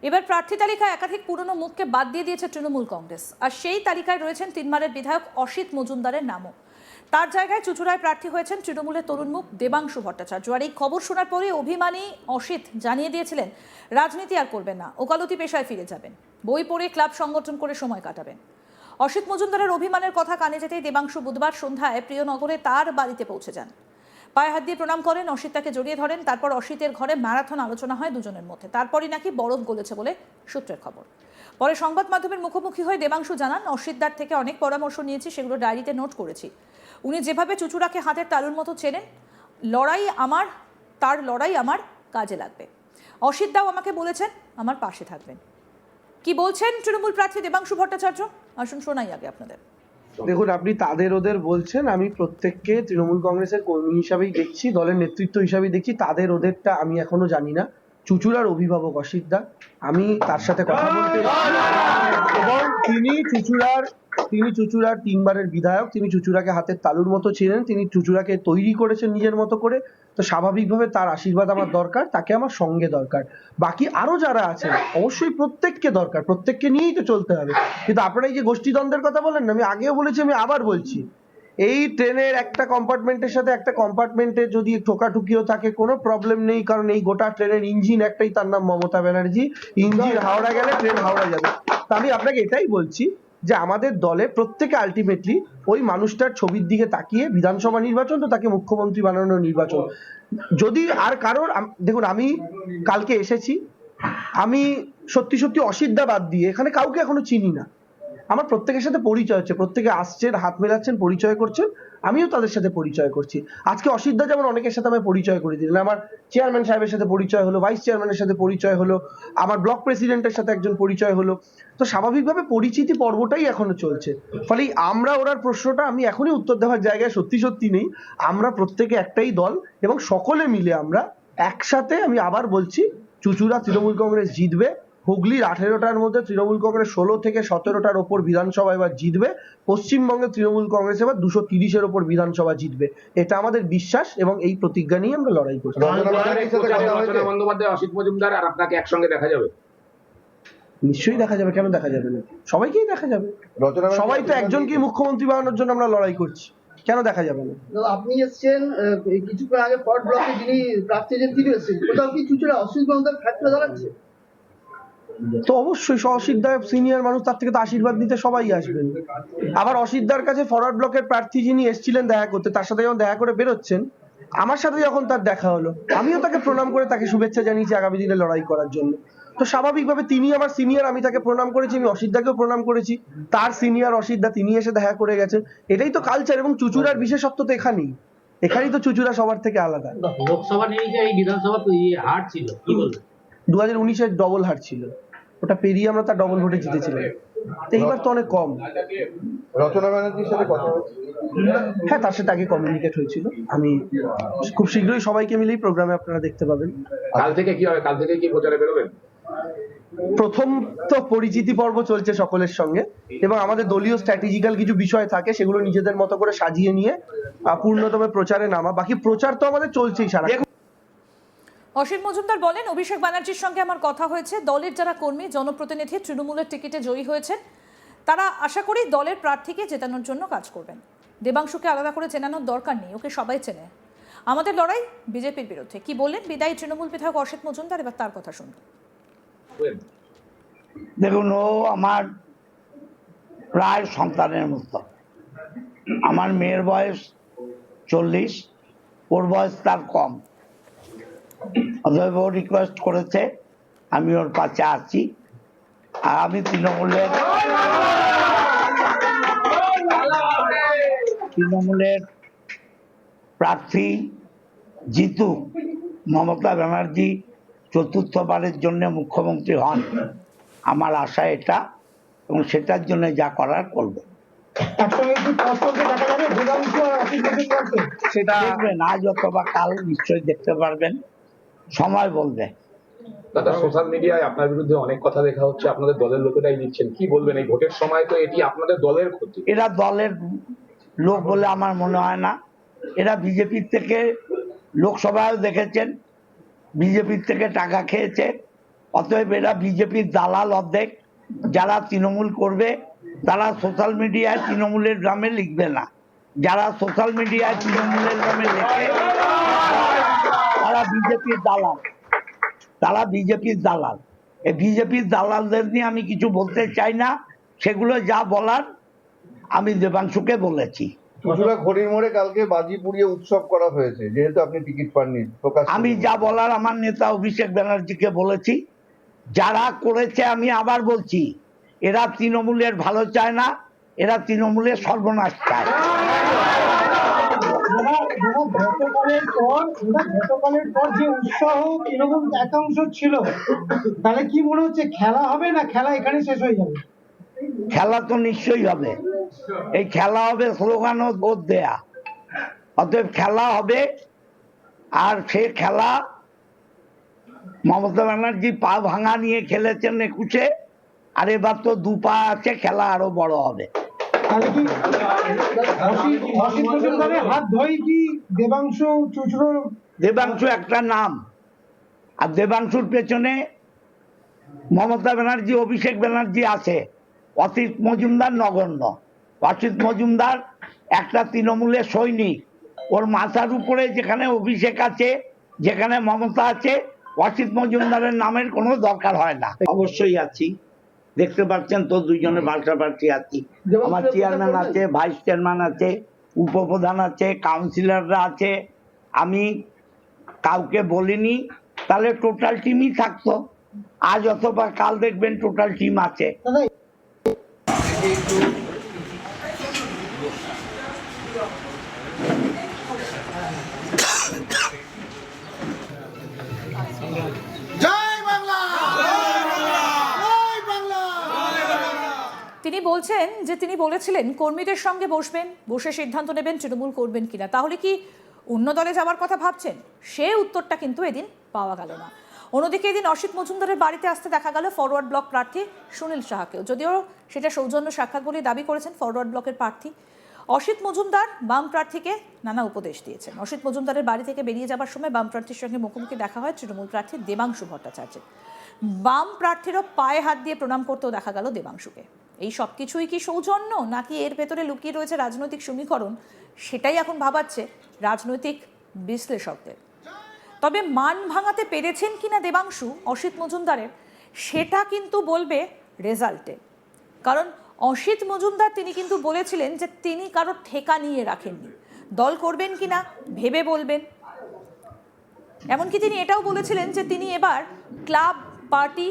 এবার প্রার্থী তালিকায় একাধিক পুরনো মুখকে বাদ দিয়ে দিয়েছে তৃণমূল কংগ্রেস, আর সেই তালিকায় রয়েছেন তিনবারের বিধায়ক অসিত মজুমদারের নামও। তার জায়গায় চুঁচুড়ায় প্রার্থী হয়েছেন তৃণমূলের তরুণ মুখ দেবাংশু ভট্টাচার্য। আর এই খবর শোনার পরে অভিমানী অসিত জানিয়ে দিয়েছিলেন রাজনীতি আর করবেন না, ওকালতি পেশায় ফিরে যাবেন, বই পড়ে ক্লাব সংগঠন করে সময় কাটাবেন। অসিত মজুমদারের অভিমানের কথা কানে যেতেই দেবাংশু বুধবার সন্ধ্যায় প্রিয়নগরে তার বাড়িতে পৌঁছে যান। পায়ে হাত দিয়ে প্রণাম করেন, অসিত তাকে জড়িয়ে ধরেন। তারপর অসিতের ঘরে ম্যারাথন আলোচনা হয় দুজনের মধ্যে। তারপরই নাকি বরফ গলেছে বলে সূত্রের খবর। পরে সংবাদ মাধ্যমের মুখোমুখি হয়ে দেবাংশু জানান, অসিতদার থেকে অনেক পরামর্শ নিয়েছি, সেগুলো ডায়েরিতে নোট করেছি। উনি যেভাবে চুঁচুড়াকে হাতের তালুর মতো চেনেন, তার লড়াই আমার কাজে লাগবে। অসিতদাও আমাকে বলেছেন আমার পাশে থাকবেন। কি বলছেন তৃণমূল প্রার্থী দেবাংশু ভট্টাচার্য, আসুন শোনাই আগে আপনাদের। দেখুন, আপনি তাদের ওদের বলছেন, আমি প্রত্যেককে তৃণমূল কংগ্রেসের কর্মী হিসাবেই দেখছি, দলের নেতৃত্ব হিসাবেই দেখছি। তাদের ওদেরটা আমি এখনো জানি না। চুঁচুড়ার অভিভাবক অসিতদা, আমি তার সাথে কথা বলতে, এবং তিনি চুঁচুড়ার তিনবারের বিধায়ক, তিনি চুঁচুড়াকে হাতের তালুর মতো ছিলেন, তিনি চুঁচুড়াকে তৈরি করেছেন নিজের মতো করে। তো স্বাভাবিকভাবে তার আশীর্বাদ আমার দরকার, তাকে আমার সঙ্গে দরকার। বাকি আরো যারা আছেন অবশ্যই প্রত্যেককে দরকার, প্রত্যেককে নিয়েই তো চলতে হবে। কিন্তু আপনারা এই যে গোষ্ঠীদ্বন্দ্বের কথা বলেন না, আমি আগেও বলেছি, আমি আবার বলছি, এই ট্রেনের একটা কম্পার্টমেন্টের সাথে একটা কম্পার্টমেন্টে যদি ঠোকাঠুকিও থাকে কোনো প্রবলেম নেই, কারণ এই গোটা ট্রেনের ইঞ্জিন একটাই, তার নাম মমতা ব্যানার্জি। ইঞ্জিন হাওড়া গেলে ট্রেন হাওড়া যাবে। তা আমি আপনাকে এটাই বলছি যে আমাদের দলে প্রত্যেকে আলটিমেটলি ওই মানুষটার ছবির দিকে তাকিয়ে, বিধানসভা নির্বাচন তো তাকে মুখ্যমন্ত্রী বানানোর নির্বাচন। যদি আর কারোর, দেখুন আমি কালকে এসেছি, আমি সত্যি সত্যি অসিতদা বাদ দিয়ে এখানে কাউকে এখনো চিনি না। আমার প্রত্যেকের সাথে পরিচয় হচ্ছে, প্রত্যেকে আসছেন, হাত মেলাচ্ছেন, পরিচয় করছেন, আমিও তাদের সাথে পরিচয় করছি। আজকে অসিতদা যেমন অনেকের সাথে আমি পরিচয় করে দিলেন, আমার চেয়ারম্যান সাহেবের সাথে পরিচয় হলো, ভাইস চেয়ারম্যানের সাথে পরিচয় হলো, আমার ব্লক প্রেসিডেন্টের সাথে একজন পরিচয় হলো। তো স্বাভাবিকভাবে পরিচিতি পর্বটাই এখনো চলছে। ফলে আমরা ওনার প্রশ্নটা আমি এখনই উত্তর দেওয়ার জায়গায় সত্যি সত্যি নেই। আমরা প্রত্যেকে একটাই দল, এবং সকলে মিলে আমরা একসাথে, আমি আবার বলছি, চুঁচুড়া তৃণমূল কংগ্রেস জিতবে। হুগলির 18টার মধ্যে তৃণমূল কংগ্রেস 16 থেকে 17টার ওপর বিধানসভা এবার জিতবে। পশ্চিমবঙ্গে তৃণমূল কংগ্রেস এবার 230-এর ওপর বিধানসভা জিতবে। এটা আমাদের বিশ্বাস, এবং এই প্রতিজ্ঞা নিয়ে আমরা লড়াই করছি। রচনা বন্দ্যোপাধ্যায়, অসিত মজুমদার আর আপনাকে একসঙ্গে দেখা যাবে? নিশ্চয়ই দেখা যাবে, কেন দেখা যাবে না? সবাইকেই দেখা যাবে। সবাই তো একজনকেই মুখ্যমন্ত্রী বানানোর জন্য আমরা লড়াই করছি, কেন দেখা যাবে না? আপনি এসছেন কিছুক্ষণ আগে, ফর্ট ব্লকে যিনি প্রার্থী তিনি এসেছেন, কোথাও কি চুঁচুড়া অসিত মজুমদার ফ্যাক্টরে দাঁড়াচ্ছে? তো অবশ্যই অসিতদা সিনিয়র মানুষ, তার থেকে তো আশীর্বাদ দিতে সবাই আসবেন। আবার অসিতদার কাছে ফরওয়ার্ড ব্লকের প্রার্থী যিনি এসেছিলেন দেখা করতে, তার সাথে যখন দেখা করে বেরোচ্ছেন, আমার সাথে যখন তার দেখা হলো, আমিও তাকে প্রণাম করে তাকে শুভেচ্ছা জানিয়েছি আগামী দিনে লড়াই করার জন্য। তো স্বাভাবিকভাবে তিনি আমার সিনিয়র, আমি তাকে প্রণাম করেছি, আমি অসিতদাকেও প্রণাম করেছি। তার সিনিয়র অসিতদা, তিনি এসে দেখা করে গেছেন। এটাই তো কালচার, এবং চুঁচুড়ার বিশেষত্ব তো এখানেই তো চুঁচুড়া সবার থেকে আলাদা। লোকসভা নিয়ে যে এই বিধানসভা হার ছিল, কি বলবেন? 2019-এর ডবল হার ছিল, ওটা পেরিয়ে আমরা তার ডবল ভোটে জিতেছিলাম। এইবার তো অনেক কম। রচনা ব্যানার্জির সাথে কথা হচ্ছে? হ্যাঁ, তার সাথে আগে কমিউনিকেট হয়েছিল। আমি খুব শীঘ্রই সবাইকে মিলেই প্রোগ্রামে আপনারা দেখতে পাবেন। কাল থেকে কি হবে? কাল থেকে কি প্রচারে বেরোবেন? প্রথম তো পরিচিতি পর্ব চলছে সকলের সঙ্গে, এবং আমাদের দলীয় স্ট্র্যাটেজিক্যাল কিছু বিষয় থাকে, সেগুলো নিজেদের মতো করে সাজিয়ে নিয়ে পূর্ণতম প্রচারে নামা। বাকি প্রচার তো আমাদের চলছেই সারা। অসিত মজুমদার বলেন, অভিষেক ব্যানার্জির সঙ্গে আমার কথা হয়েছে। দলের যারা কর্মী, জনপ্রতিনিধি তৃণমূলের টিকিটে জয়ী হয়েছেন, তারা আশা করি দলের প্রার্থীকে জেতানোর জন্য কাজ করবেন। দেবাংশুকে আলাদা করে চেনানোর দরকার নেই, ওকে সবাই চেনে। আমাদের লড়াই বিজেপির বিরুদ্ধে। কি বললেন বিদায়ী তৃণমূল বিধায়ক অসিত মজুমদার, এবার তার কথা শুনুন। দেখুন, ও আমার প্রায় সন্তানের মতো। আমার মেয়ের বয়স 40, ওর বয়স তার কম। অতএব ও রিকোয়েস্ট করেছে, আমি ওর পাশে আছি। আর আমি তৃণমূলের প্রার্থী জিতুক, মমতা ব্যানার্জি চতুর্থবারের জন্য মুখ্যমন্ত্রী হন, আমার আশা এটা, এবং সেটার জন্য যা করার করবো। সেটা দেখবেন, আজ অথবা কাল নিশ্চয়ই দেখতে পারবেন, সময় বলবে। দাদা, সোশ্যাল মিডিয়ায় আপনার বিরুদ্ধে অনেক কথা দেখা হচ্ছে, আপনাদের দলের লোকেরাই দিচ্ছেন, কি বলবেন? এই ভোটের সময় তো এটি আপনাদের দলের ক্ষতি। এরা দলের লোক বলে আমার মনে হয় না। এরা বিজেপির থেকে, লোকসভায় দেখেছেন, বিজেপির থেকে টাকা খেয়েছে, অতএব এরা বিজেপির দালাল অর্ধেক। যারা তৃণমূল করবে তারা সোশ্যাল মিডিয়ায় তৃণমূলের নামে লিখবে না, যারা সোশ্যাল মিডিয়ায় তৃণমূলের নামে লেখে তারা বিজেপির দালাল, তারা বিজেপির দালাল। এই বিজেপির দালালদের নিয়ে আমি কিছু বলতে চাই না, সেগুলো যা বলার আমি দেবাংশুকে বলেছি। চুঁচুড়া ঘড়ির মোড়ে কালকে বাজি পুড়িয়ে উৎসব করা হয়েছে, যেহেতু আপনি টিকিট পাননি প্রকাশ। আমি যা বলার আমার নেতা অভিষেক ব্যানার্জিকে বলেছি। যারা করেছে আমি আবার বলছি, এরা তৃণমূলের ভালো চায় না, এরা তৃণমূলের সর্বনাশ চায়। গতকালের পর যে উৎসাহ তৃণমূল একাংশ ছিল, তাহলে কি মনে হচ্ছে খেলা হবে না খেলা এখানে শেষ হয়ে যাবে? খেলা তো নিশ্চয়ই হবে, এই খেলা হবে স্লোগান ও ভোট দেয়া। অতএব খেলা হবে, আর সে খেলা মমতা ব্যানার্জি পা ভাঙা নিয়ে খেলেছেন 21-এ, আর এবার তো 2 পা আছে, খেলা আরো বড় হবে। তাহলে কি অসিত মজুমদারের হাত ধরেই কি দেবাংশু চুচুড়ো? দেবাংশু একটা নাম, আর দেবাংশুর পেছনে মমতা ব্যানার্জি, অভিষেক ব্যানার্জি আছে, অসিত মজুমদার নগণ্য। অসিত মজুমদার একটা তৃণমূলের সৈনিক, ওর মাথার উপরে যেখানে অভিষেক আছে, যেখানে মমতা আছে, অসিত মজুমদারের নামের কোনো দরকার হয় না। অবশ্যই আছি, দেখতে পাচ্ছেন তো দুইজনে পাল্টাপাল্টি আছি। আমার চেয়ারম্যান আছে, ভাইস চেয়ারম্যান আছে, উপপ্রধান আছে, কাউন্সিলররা আছে। আমি কাউকে বলিনি, তাহলে টোটাল টিমই থাকতো। আজ অথবা কাল দেখবেন টোটাল টিম আছে। তিনি বলছেন যে তিনি বলেছিলেন কর্মীদের সঙ্গে বসবেন, বসে সিদ্ধান্ত নেবেন তৃণমূল করবেন কিনা। তাহলে কি অন্য দলে যাওয়ার কথা ভাবছেন? সে উত্তরটা কিন্তু এদিন পাওয়া গেল না। অন্যদিকে এদিন অসিত মজুমদারের বাড়িতে আসতে দেখা গেল ফরওয়ার্ড ব্লক প্রার্থী সুনীল সাহাকেও, যদিও সেটা সৌজন্য সাক্ষাৎ বলে দাবি করেছেন ফরওয়ার্ড ব্লকের প্রার্থী। অসিত মজুমদার বাম প্রার্থীকে নানা উপদেশ দিয়েছেন। অসিত মজুমদারের বাড়ি থেকে বেরিয়ে যাবার সময় বাম প্রার্থীর সঙ্গে মুখোমুখি দেখা হয় তৃণমূল প্রার্থী দেবাংশু ভট্টাচার্যের। বাম প্রার্থীরও পায়ে হাত দিয়ে প্রণাম করতেও দেখা গেল দেবাংশুকে। এই সব কিছুই কি সৌজন্য, নাকি এর ভেতরে লুকিয়ে রয়েছে রাজনৈতিক সমীকরণ, সেটাই এখন ভাবাচ্ছে রাজনৈতিক বিশ্লেষকদের। তবে মান ভাঙাতে পেরেছেন কিনা দেবাংশু অসিত মজুমদারের, সেটা কিন্তু বলবে রেজাল্টে। কারণ অসিত মজুমদার তিনি কিন্তু বলেছিলেন যে তিনি কারোর ঠেকা নিয়ে রাখেননি, দল করবেন কিনা ভেবে বলবেন। এমনকি তিনি এটাও বলেছিলেন যে তিনি এবার ক্লাব, পার্টি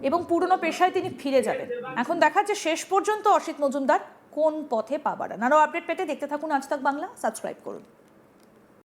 এবং পুরনো পেশায় তিনি ফিরে যাবেন। এখন দেখা যাচ্ছে শেষ পর্যন্ত অসিত মজুমদার কোন পথে পা বাড়ান। আরও আপডেট পেতে দেখতে থাকুন আজ তাক বাংলা, সাবস্ক্রাইব করুন।